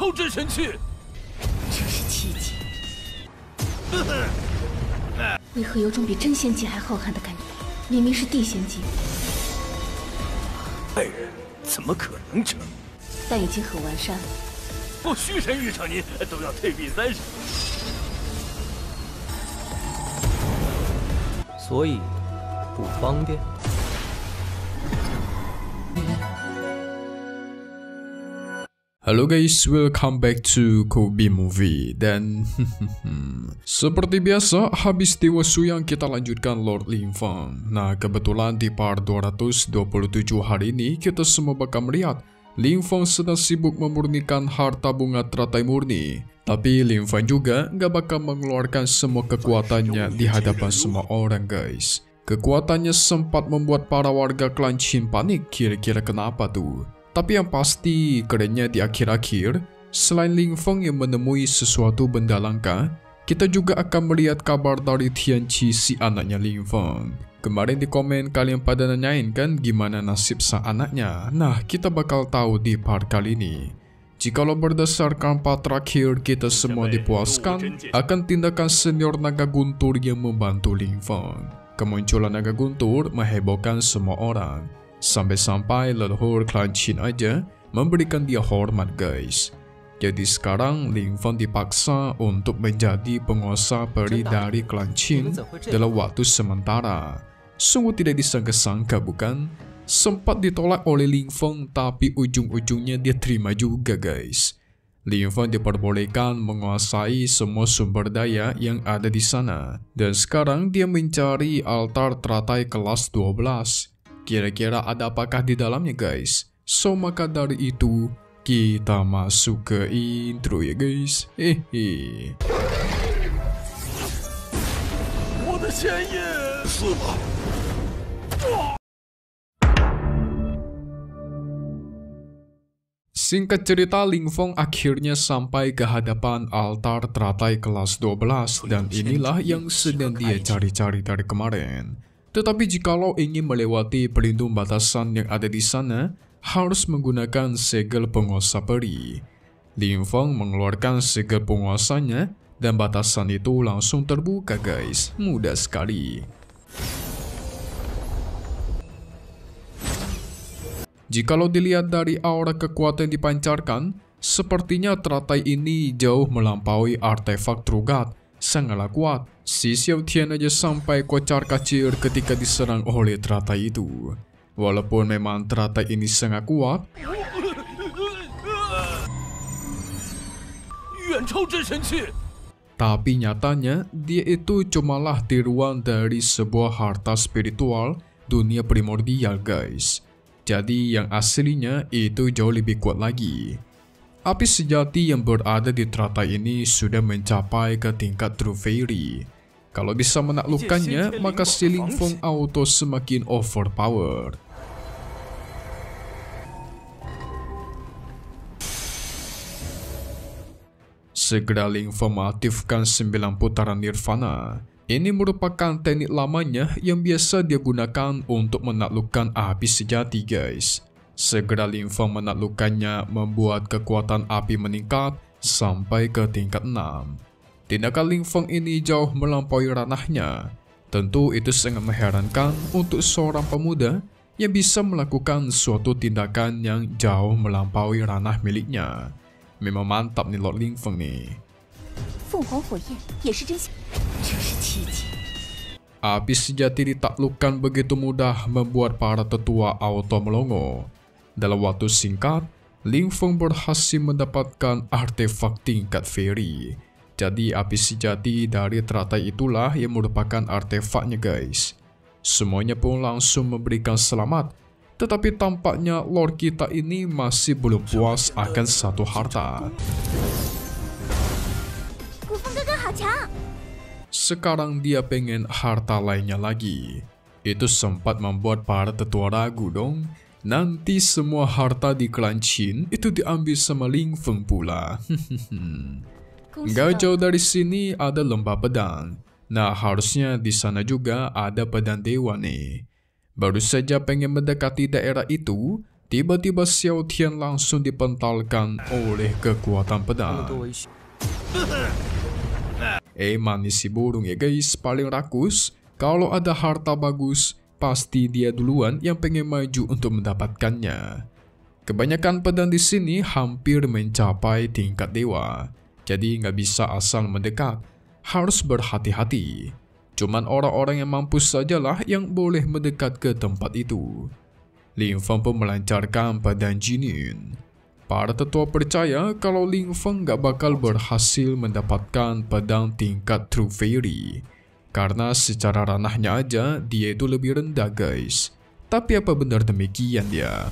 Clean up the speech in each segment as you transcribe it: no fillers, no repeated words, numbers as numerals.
超真神器！这是奇迹。为何有种比真仙级还浩瀚的感觉？明明是地仙级，爱人怎么可能成？但已经很完善了。我虚神遇上您都要退避30。所以不方便。Halo guys, welcome back to Kobe Movie. Dan seperti biasa, habis Dewa Suyang kita lanjutkan Lord Lingfeng. Nah, kebetulan di part 227 hari ini kita semua bakal melihat Lingfeng sedang sibuk memurnikan harta bunga teratai murni. Tapi Lingfeng juga gak bakal mengeluarkan semua kekuatannya di hadapan semua orang guys. Kekuatannya sempat membuat para warga klan Qin panik, kira-kira kenapa tuh? Tapi yang pasti kerennya di akhir-akhir, selain Lingfeng yang menemui sesuatu benda langka, kita juga akan melihat kabar dari Tianqi si anaknya Lingfeng. Kemarin di komen kalian pada nanyain kan gimana nasib sang anaknya. Nah, kita bakal tahu di part kali ini. Jikalau berdasarkan part terakhir kita semua dipuaskan akan tindakan senior naga guntur yang membantu Lingfeng. Kemunculan naga guntur menghebohkan semua orang. Sampai-sampai leluhur klan Qin aja memberikan dia hormat guys. Jadi sekarang Lingfeng dipaksa untuk menjadi penguasa peri dari klan Qin dalam waktu sementara. Sungguh tidak disangka-sangka bukan? Sempat ditolak oleh Lingfeng tapi ujung-ujungnya dia terima juga guys. Lingfeng diperbolehkan menguasai semua sumber daya yang ada di sana. Dan sekarang dia mencari altar teratai kelas 12. Kira-kira ada apakah di dalamnya guys? So maka dari itu kita masuk ke intro ya guys. Singkat cerita, Lingfeng akhirnya sampai ke hadapan altar teratai kelas 12 dan inilah yang sedang dia cari-cari dari kemarin. Tetapi jikalau ingin melewati pelindung batasan yang ada di sana, harus menggunakan segel penguasa peri. Lingfeng mengeluarkan segel penguasanya dan batasan itu langsung terbuka guys. Mudah sekali. Jikalau dilihat dari aura kekuatan yang dipancarkan, sepertinya teratai ini jauh melampaui artefak Trugat. Sangatlah kuat. Si Xiao Tian aja sampai kocar kacir ketika diserang oleh teratai itu. Walaupun memang teratai ini sangat kuat, tapi nyatanya dia itu cumalah tiruan dari sebuah harta spiritual dunia primordial guys. Jadi yang aslinya itu jauh lebih kuat lagi. Api sejati yang berada di teratai ini sudah mencapai ke tingkat True Fairy. Kalau bisa menaklukkannya, maka si Lingfeng auto semakin overpowered. Segera Lingfeng mengaktifkan 9 putaran Nirvana. Ini merupakan teknik lamanya yang biasa dia gunakan untuk menaklukkan api sejati guys. Segera Lingfeng menaklukkannya membuat kekuatan api meningkat sampai ke tingkat 6. Tindakan Lingfeng ini jauh melampaui ranahnya. Tentu itu sangat mengherankan untuk seorang pemuda yang bisa melakukan suatu tindakan yang jauh melampaui ranah miliknya. Memang mantap nih Lord Lingfeng nih. Api sejati ditaklukkan begitu mudah membuat para tetua auto melongo. Dalam waktu singkat, Lingfeng berhasil mendapatkan artefak tingkat fairy. Jadi api sejati dari teratai itulah yang merupakan artefaknya guys. Semuanya pun langsung memberikan selamat. Tetapi tampaknya Lord kita ini masih belum puas akan satu harta. Sekarang dia pengen harta lainnya lagi. Itu sempat membuat para tetua ragu dong. Nanti semua harta di klan Qin itu diambil sama Lingfeng pula. Gak jauh dari sini ada lembah pedang. Nah, harusnya di sana juga ada pedang dewa nih. Baru saja pengen mendekati daerah itu, tiba-tiba Xiao Tian langsung dipentalkan oleh kekuatan pedang. Manis si burung ya guys, paling rakus. Kalau ada harta bagus, pasti dia duluan yang pengen maju untuk mendapatkannya. Kebanyakan pedang di sini hampir mencapai tingkat dewa, jadi nggak bisa asal mendekat, harus berhati-hati. Cuman orang-orang yang mampu sajalah yang boleh mendekat ke tempat itu. Ling Feng pun melancarkan pedang Jinin. Para tetua percaya kalau Ling Feng gak bakal berhasil mendapatkan pedang tingkat True Fairy, karena secara ranahnya aja dia itu lebih rendah guys. Tapi apa benar demikian dia?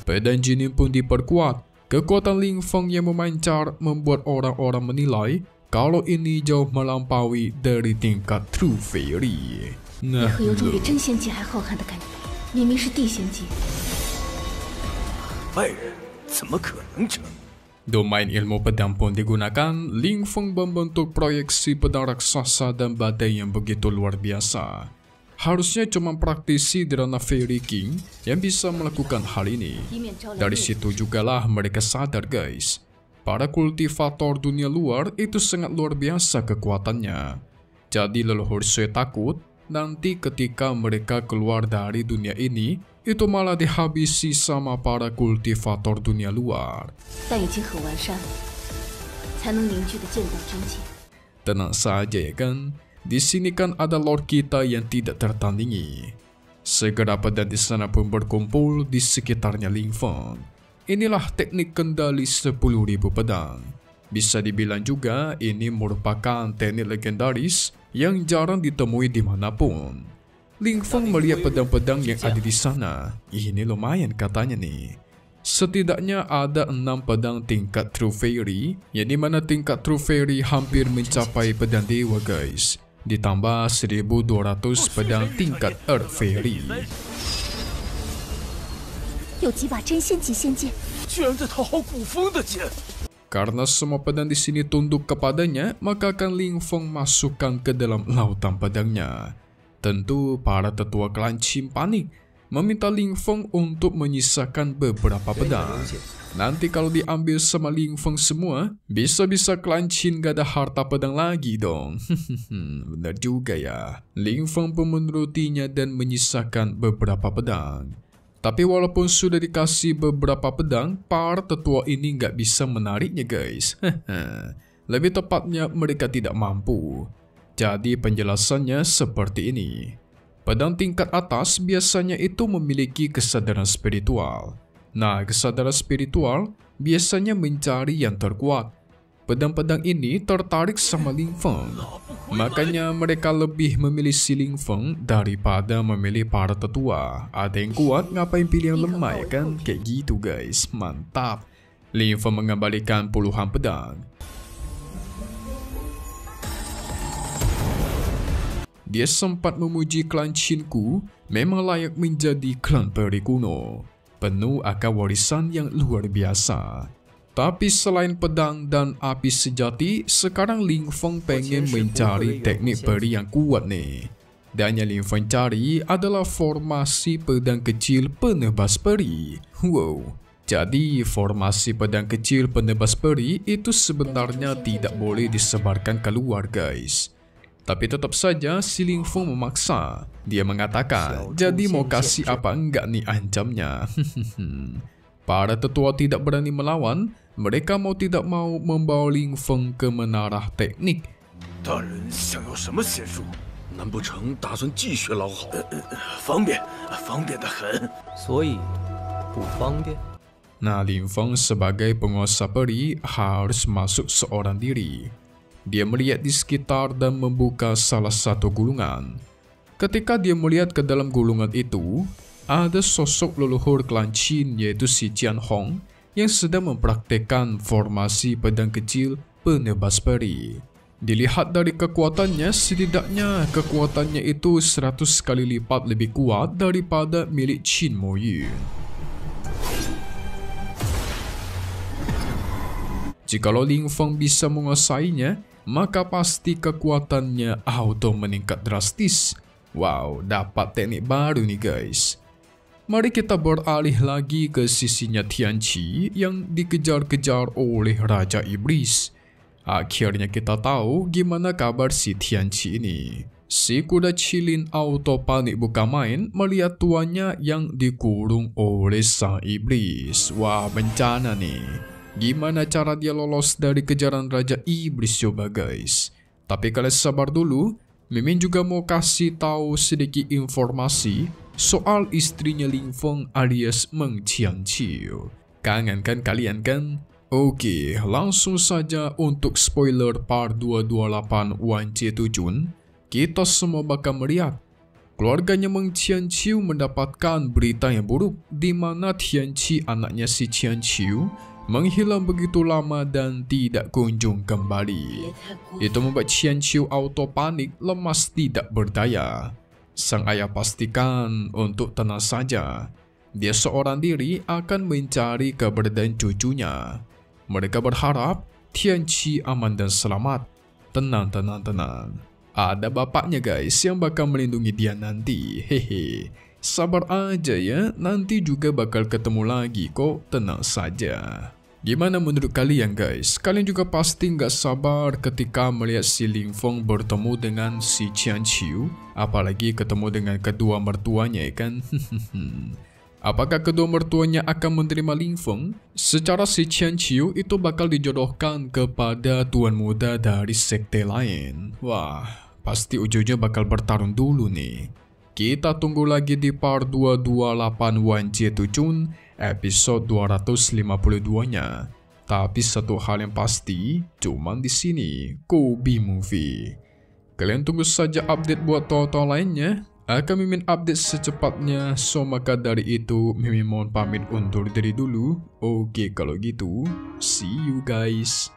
Pedang Jinin pun diperkuat. Kekuatan Ling Feng yang memancar membuat orang-orang menilai kalau ini jauh melampaui dari tingkat True Fairy. Nah, 有种比真仙级还浩瀚的感觉，明明是地仙级。 外人怎么可能成？ Domain ilmu pedang pun digunakan. Ling Feng membentuk proyeksi pedang raksasa dan badai yang begitu luar biasa. Harusnya cuma praktisi di ranah Fairy King yang bisa melakukan hal ini. Dari situ jugalah mereka sadar guys, para kultivator dunia luar itu sangat luar biasa kekuatannya. Jadi leluhur Sui takut nanti ketika mereka keluar dari dunia ini, itu malah dihabisi sama para kultivator dunia luar. Tenang saja ya kan, di sini kan ada Lord kita yang tidak tertandingi. Segera pedang di sana pun berkumpul di sekitarnya Ling Feng. Inilah teknik kendali 10.000 pedang. Bisa dibilang juga ini merupakan teknik legendaris yang jarang ditemui dimanapun. Ling Feng melihat pedang-pedang yang ada di sana. Ini lumayan katanya nih. Setidaknya ada 6 pedang tingkat True Fairy, yang dimana tingkat True Fairy hampir mencapai pedang dewa guys. Ditambah 1.200 pedang tingkat Earth Fairy. 有几把真仙级仙剑， 居然在讨好古风的剑！ Karena semua pedang di sini tunduk kepadanya, maka akan Ling Feng masukkan ke dalam lautan pedangnya. Tentu para tetua klan Qin panik, meminta Ling Feng untuk menyisakan beberapa pedang. Nanti kalau diambil sama Ling Feng semua, bisa-bisa klan Qin gak ada harta pedang lagi dong. Benar juga ya. Ling Feng pun menurutinya dan menyisakan beberapa pedang. Tapi walaupun sudah dikasih beberapa pedang, para tetua ini nggak bisa menariknya guys. Lebih tepatnya mereka tidak mampu. Jadi penjelasannya seperti ini. Pedang tingkat atas biasanya itu memiliki kesadaran spiritual. Nah, kesadaran spiritual biasanya mencari yang terkuat. Pedang-pedang ini tertarik sama Ling Feng. Makanya mereka lebih memilih si Ling Feng daripada memilih para tetua. Ada yang kuat, ngapain pilih yang lemah ya kan? Kayak gitu guys, mantap. Ling Feng mengembalikan puluhan pedang. Dia sempat memuji klan Qinku memang layak menjadi klan peri kuno, penuh akan warisan yang luar biasa. Tapi selain pedang dan api sejati, sekarang Ling Feng pengen mencari teknik peri yang kuat nih. Dan yang Ling Feng cari adalah formasi pedang kecil penebas peri. Wow, jadi formasi pedang kecil penebas peri itu sebenarnya tidak boleh disebarkan keluar guys. Tapi tetap saja si Ling Feng memaksa. Dia mengatakan, jadi mau kasih apa enggak nih ancamnya. Para tetua tidak berani melawan. Mereka mau tidak mau membawa Ling Feng ke menara teknik. 大人想要什么仙术？难不成打算继续捞好？方便，方便得很。所以不方便。 Nah, Ling Feng sebagai penguasa peri harus masuk seorang diri. Dia melihat di sekitar dan membuka salah satu gulungan. Ketika dia melihat ke dalam gulungan itu, ada sosok leluhur klan Qin yaitu si Qian Hong yang sedang mempraktekkan formasi pedang kecil penebas peri. Dilihat dari kekuatannya, setidaknya kekuatannya itu 100 kali lipat lebih kuat daripada milik Qin Moyun. Jikalau Ling Feng bisa menguasainya, maka pasti kekuatannya auto meningkat drastis. Wow, dapat teknik baru nih guys. Mari kita beralih lagi ke sisinya Tianqi yang dikejar-kejar oleh Raja Iblis. Akhirnya kita tahu gimana kabar si Tianqi ini. Si kuda cilin auto panik buka main melihat tuannya yang dikurung oleh sang iblis. Wah, bencana nih. Gimana cara dia lolos dari kejaran Raja Iblis coba guys? Tapi kalian sabar dulu, Mimin juga mau kasih tahu sedikit informasi soal istrinya Ling Feng alias Meng Qiangqiu. Kangen kan kalian kan? Oke, langsung saja untuk spoiler part 228 Wan Jie Tujun. Kita semua bakal melihat keluarganya Meng Qiangqiu mendapatkan berita yang buruk di mana Tianqi anaknya si Qiangqiu menghilang begitu lama dan tidak kunjung kembali. Itu membuat Qiangqiu auto panik, lemas tidak berdaya. Sang ayah pastikan untuk tenang saja. Dia seorang diri akan mencari keberadaan cucunya. Mereka berharap Tianqi aman dan selamat. Tenang. Ada bapaknya guys yang bakal melindungi dia nanti. Hehe. Sabar aja ya, nanti juga bakal ketemu lagi kok, tenang saja. Gimana menurut kalian guys? Kalian juga pasti nggak sabar ketika melihat si Ling Feng bertemu dengan si Qiangqiu, apalagi ketemu dengan kedua mertuanya ya kan? Apakah kedua mertuanya akan menerima Ling Feng? Secara si Qiangqiu itu bakal dijodohkan kepada tuan muda dari sekte lain. Wah, pasti ujungnya bakal bertarung dulu nih. Kita tunggu lagi di part 228 Wan Jie Tujun episode 252-nya. Tapi satu hal yang pasti, cuman di sini Kobe Movie. Kalian tunggu saja update buat tonton lainnya. Akan Mimin update secepatnya. So maka dari itu Mimin mohon pamit undur diri dulu. Oke kalau gitu, see you guys.